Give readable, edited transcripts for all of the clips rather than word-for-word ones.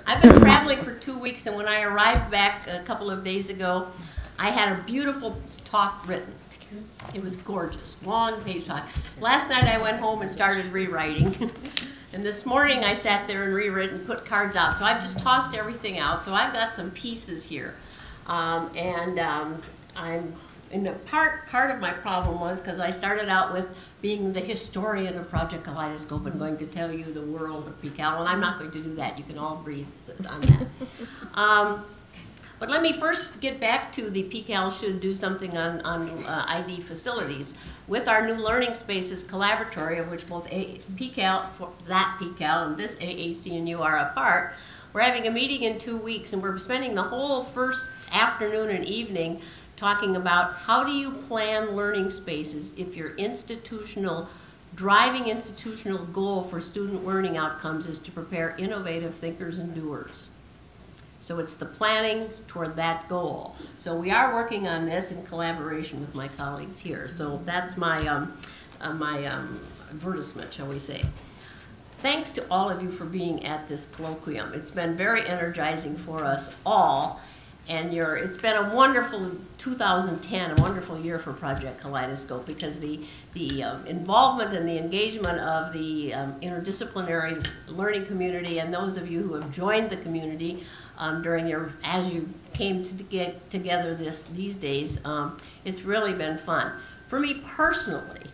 I've been traveling for 2 weeks, and when I arrived back a couple of days ago, I had a beautiful talk written. It was gorgeous, long page talk. Last night I went home and started rewriting. And this morning I sat there and rewrote and put cards out. So I've just tossed everything out. So I've got some pieces here. I'm in the part of my problem was because I started out with being the historian of Project Kaleidoscope and going to tell you the world of PCAL, and I'm not going to do that. You can all breathe on that. But let me first get back to the PCAL should do something on ID facilities. With our new learning spaces collaboratory, of which both PCAL, that PCAL and this AAC&U are a part, we're having a meeting in 2 weeks, and we're spending the whole first afternoon and evening talking about how do you plan learning spaces if your driving institutional goal for student learning outcomes is to prepare innovative thinkers and doers. So it's the planning toward that goal. So we are working on this in collaboration with my colleagues here. So that's my, advertisement, shall we say. Thanks to all of you for being at this colloquium. It's been very energizing for us all. And it's been a wonderful 2010, a wonderful year for Project Kaleidoscope because the involvement and the engagement of the interdisciplinary learning community and those of you who have joined the community as you came to get together these days, it's really been fun. For me personally,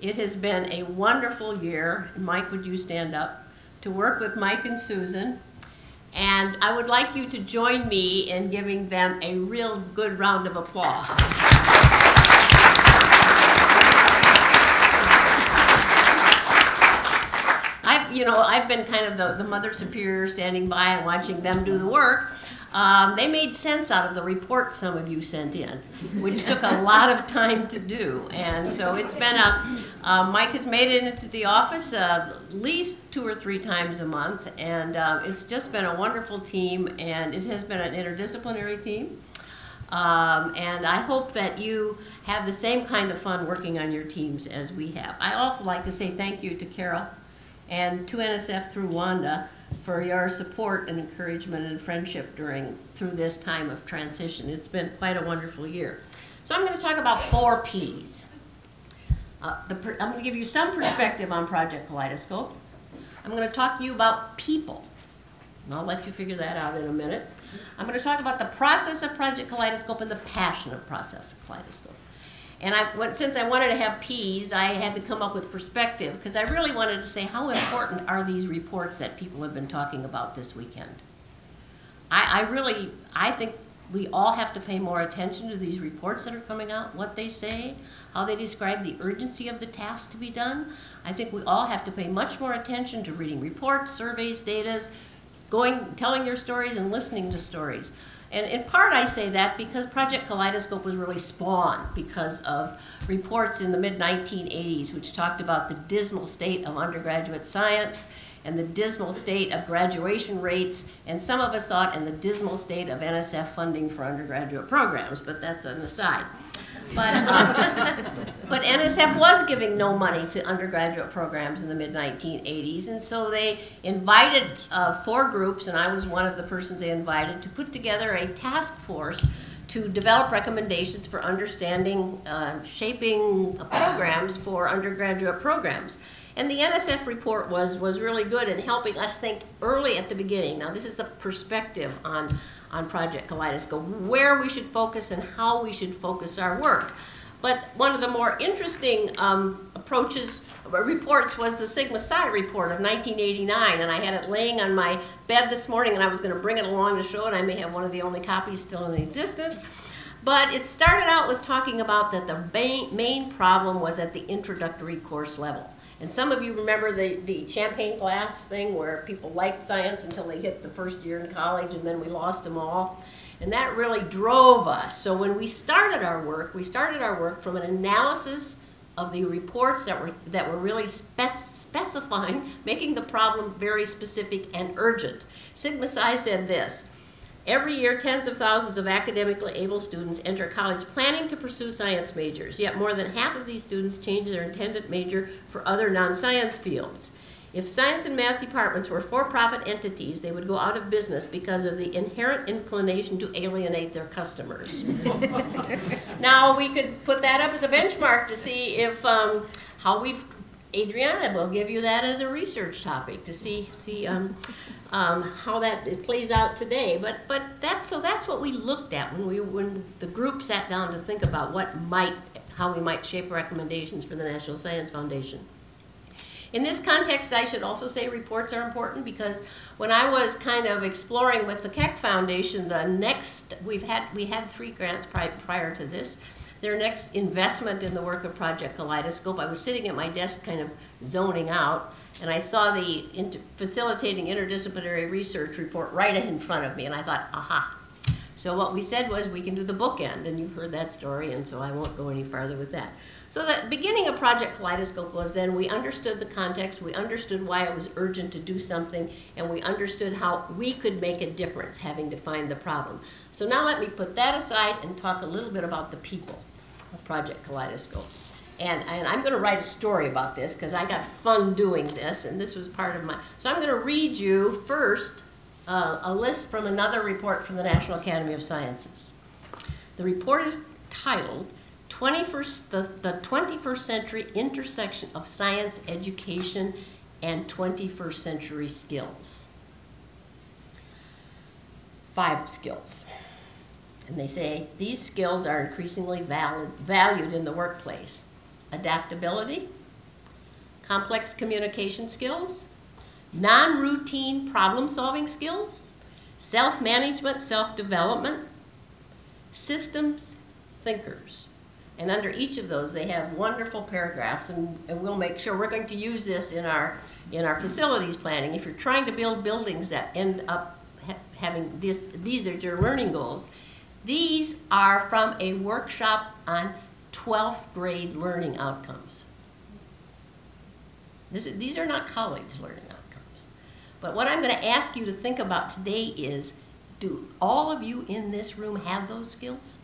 it has been a wonderful year. Mike, would you stand up? To work with Mike and Susan. And I would like you to join me in giving them a real good round of applause. I've been kind of the Mother Superior standing by and watching them do the work. They made sense out of the report some of you sent in, which took a lot of time to do. And so it's been Mike has made it into the office at least 2 or 3 times a month, and it's just been a wonderful team, and it has been an interdisciplinary team. And I hope that you have the same kind of fun working on your teams as we have. I also like to say thank you to Carol and to NSF through Wanda for your support and encouragement and friendship through this time of transition. It's been quite a wonderful year. So I'm going to talk about 4 Ps. I'm going to give you some perspective on Project Kaleidoscope. I'm going to talk to you about people, and I'll let you figure that out in a minute. I'm going to talk about the process of Project Kaleidoscope and the passion of process of Kaleidoscope. And since I wanted to have P's, I had to come up with perspective, because I really wanted to say how important are these reports that people have been talking about this weekend. I think we all have to pay more attention to these reports that are coming out, what they say, how they describe the urgency of the task to be done. I think we all have to pay much more attention to reading reports, surveys, data, telling your stories and listening to stories. And in part I say that because Project Kaleidoscope was really spawned because of reports in the mid-1980s which talked about the dismal state of undergraduate science and the dismal state of graduation rates, and some of us saw it in the dismal state of NSF funding for undergraduate programs, but that's an aside. But NSF was giving no money to undergraduate programs in the mid-1980s, and so they invited 4 groups, and I was one of the persons they invited, to put together a task force to develop recommendations for understanding, shaping programs for undergraduate programs. And the NSF report was really good in helping us think early at the beginning. Now this is the perspective on Project Kaleidoscope, where we should focus and how we should focus our work. But one of the more interesting reports was the Sigma Psi report of 1989, and I had it laying on my bed this morning, and I was going to bring it along to show it. I may have one of the only copies still in existence. But it started out with talking about that the main problem was at the introductory course level. And some of you remember the champagne glass thing where people liked science until they hit the first year in college, and then we lost them all. And that really drove us. So when we started our work from an analysis of the reports that were really specifying, making the problem very specific and urgent. Sigma Psi said this: every year, tens of thousands of academically able students enter college planning to pursue science majors, yet more than half of these students change their intended major for other non-science fields. If science and math departments were for-profit entities, they would go out of business because of the inherent inclination to alienate their customers. Now, we could put that up as a benchmark to see if how we've, Adriana will give you that as a research topic to see how that it plays out today. But that's what we looked at when the group sat down to think about how we might shape recommendations for the National Science Foundation. In this context, I should also say reports are important, because when I was kind of exploring with the Keck Foundation, we had 3 grants prior to this. Their next investment in the work of Project Kaleidoscope, I was sitting at my desk kind of zoning out, and I saw the Facilitating Interdisciplinary Research report right in front of me, and I thought, aha. So what we said was we can do the bookend, and you've heard that story, and so I won't go any farther with that. So the beginning of Project Kaleidoscope was then we understood the context, we understood why it was urgent to do something, and we understood how we could make a difference having defined the problem. So now let me put that aside and talk a little bit about the people of Project Kaleidoscope. And I'm going to write a story about this because I got fun doing this, and this was part of my... So I'm going to read you first a list from another report from the National Academy of Sciences. The report is titled the 21st Century Intersection of Science Education and 21st Century Skills. 5 skills. And they say these skills are increasingly valued in the workplace. Adaptability, complex communication skills, non-routine problem-solving skills, self-management, self-development, systems thinkers. And under each of those, they have wonderful paragraphs, and we'll make sure we're going to use this in our facilities planning. If you're trying to build buildings that end up having these are your learning goals, these are from a workshop on 12th grade learning outcomes. These are not college learning outcomes. But what I'm going to ask you to think about today is, do all of you in this room have those skills?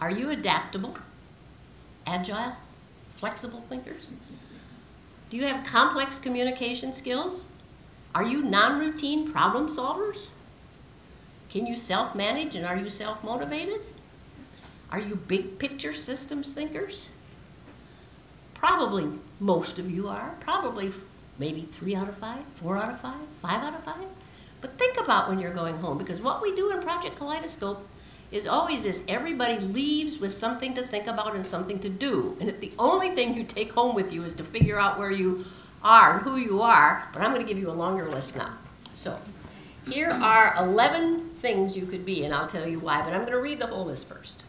Are you adaptable, agile, flexible thinkers? Do you have complex communication skills? Are you non-routine problem solvers? Can you self-manage, and are you self-motivated? Are you big picture systems thinkers? Probably most of you are. Probably maybe 3 out of 5, 4 out of 5, 5 out of 5. But think about when you're going home, because what we do in Project Kaleidoscope is always this: everybody leaves with something to think about and something to do. And the only thing you take home with you is to figure out where you are and who you are. But I'm going to give you a longer list now. So here are 11 things you could be, and I'll tell you why. But I'm going to read the whole list first.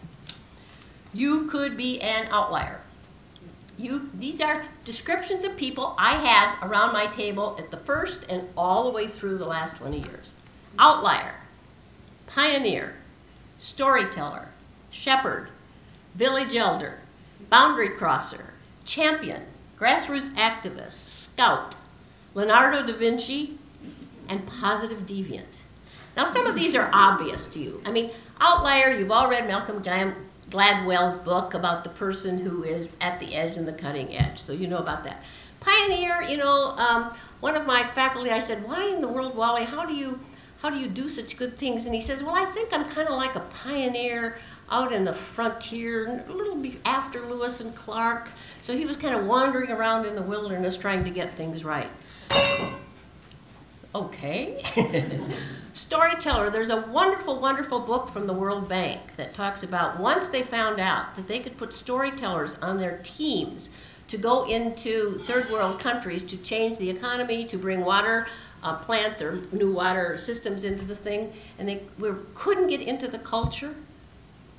You could be an outlier. These are descriptions of people I had around my table at the first and all the way through the last 20 years. Outlier, pioneer, storyteller, shepherd, village elder, boundary crosser, champion, grassroots activist, scout, Leonardo da Vinci, and positive deviant. Now, some of these are obvious to you. I mean, outlier, you've all read Malcolm Gladwell's book about the person who is at the edge and the cutting edge, so you know about that. Pioneer, one of my faculty, I said, why in the world, Wally, how do you do such good things? And he says, well, I think I'm kind of like a pioneer out in the frontier, a little bit after Lewis and Clark. So he was kind of wandering around in the wilderness trying to get things right. Okay. Storyteller, there's a wonderful, wonderful book from the World Bank that talks about once they found out that they could put storytellers on their teams to go into third world countries to change the economy, to bring water plants or new water systems into the thing, and they couldn't get into the culture,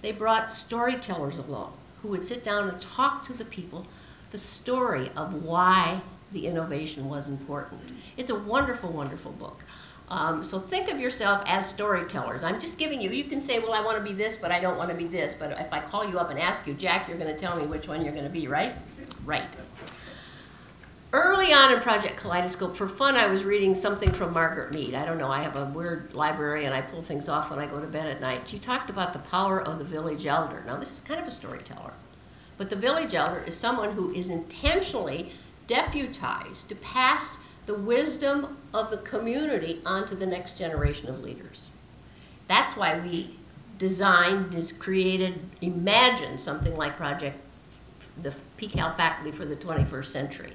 they brought storytellers along who would sit down and talk to the people the story of why the innovation was important. It's a wonderful, wonderful book. So think of yourself as storytellers. I'm just giving you, you can say, well, I want to be this, but I don't want to be this. But if I call you up and ask you, Jack, you're going to tell me which one you're going to be, right? Right. Early on in Project Kaleidoscope, for fun, I was reading something from Margaret Mead. I don't know, I have a weird library and I pull things off when I go to bed at night. She talked about the power of the village elder. Now, this is kind of a storyteller. But the village elder is someone who is intentionally deputized to pass the wisdom of the community onto the next generation of leaders. That's why we designed, created, imagined something like the PCAL faculty for the 21st century.